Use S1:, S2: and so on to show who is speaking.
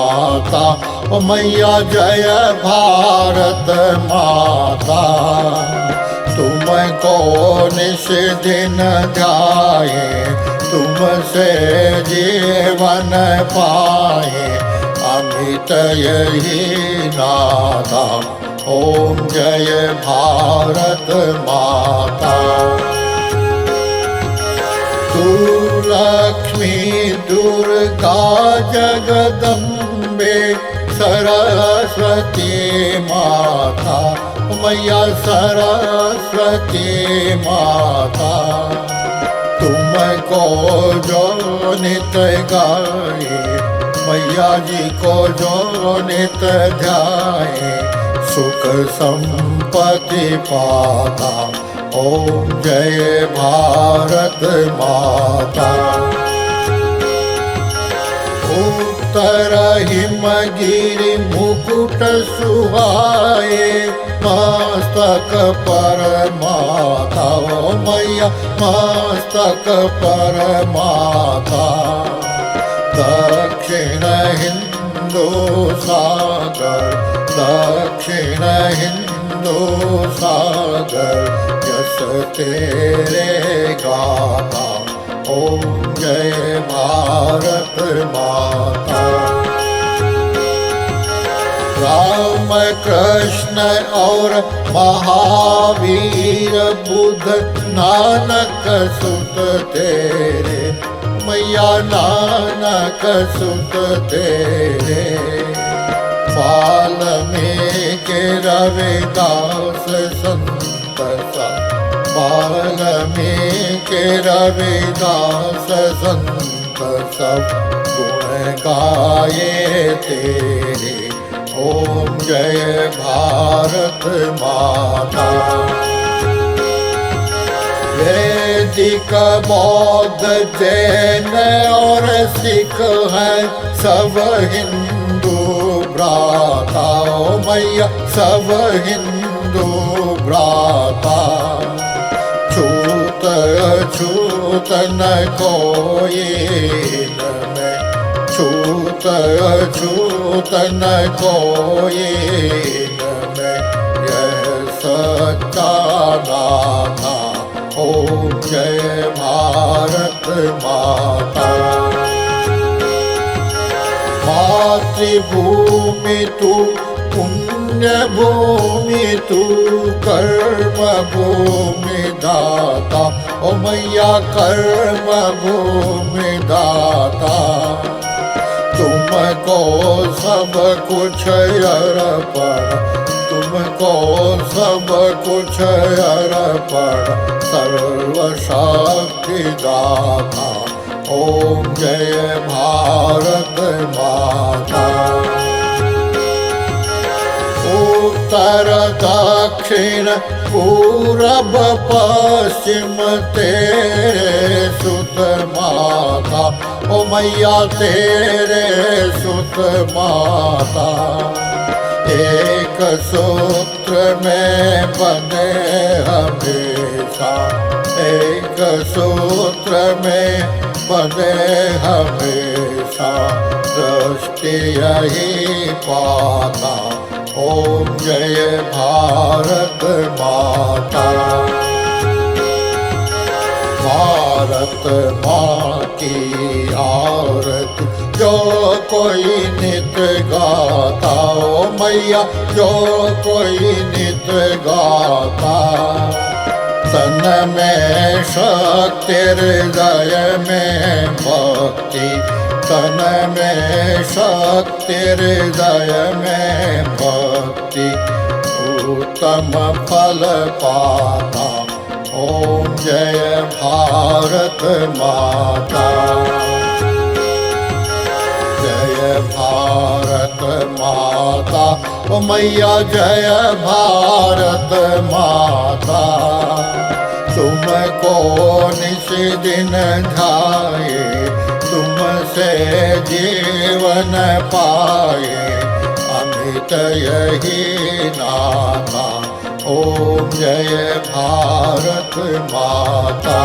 S1: माता। ओ मैया जय भारत माता। तुमको निश दिन ध्याए, तुमसे जीवन पाए, अमित यही नादा। ओम जय भारत माता। तू लक्ष्मी दुर्गा जगदम्बे सरस्वती माता। मैया सरस्वती माता। तुमको जो नित गाए, मैया जी को जो नित ध्याए, सुख संपत्ति पाता। ओम जय भारत माता। उत्तर हिमगिरि मुकुट सुहाए, मस्तक पर माता। ओ मैया मस्तक पर माता। दक्षिण हिंदू सागर, दक्षिण हिंदू सागर, यस तेरे गाता। ओम जय भारत माता। राम कृष्ण और महावीर बुद्ध नानक सुत तेरे, मैया नानक सुत तेरे। वाल्मीकि रविदास संत सब, वाल्मीकि रविदास संत सब, गुण गाए तेरे। ओम जय भारत माता। वैदिक बौद्ध जैन और सिख है सब हिंदू भ्राता। ओ मैया सब हिंदू भ्राता। छूत छूत न कोई इनमें, छूत छूत न कोई इनमें, यह सच्चा नाथा। ओम जय भारत माता। मातृभूमि तू पुण्य भूमि, तू कर्म भूमि दाता। ओ मैया कर्म भूमि दाता। तुमको सब कुछ अर्पण, तुमको सब कुछ अर्पण, सर्वशक्ति दाता। ओम जय भारत माता। उत्तर दक्षिण पूरब पश्चिम तेरे सुत माता। ओ मैया तेरे सुत माता। एक सूत्र में बने हमेशा, एक सूत्र में बने हमेशा, दृष्टि यही पाता। ओम जय भारत माता। भारत माँ की आरती जो कोई नित गाता। ओ मैया जो कोई नित गाता। तन में शक्ति हृदय में भक्ति, तन में शक्ति हृदय में भक्ति, उत्तम फल पाता। ओम जय भारत माता। जय भारत माता। ओ मैया जय भारत माता। तुमको निश दिन ध्याए, तुमसे जीवन पाए, अमित यही नाता। ओम जय भारत माता।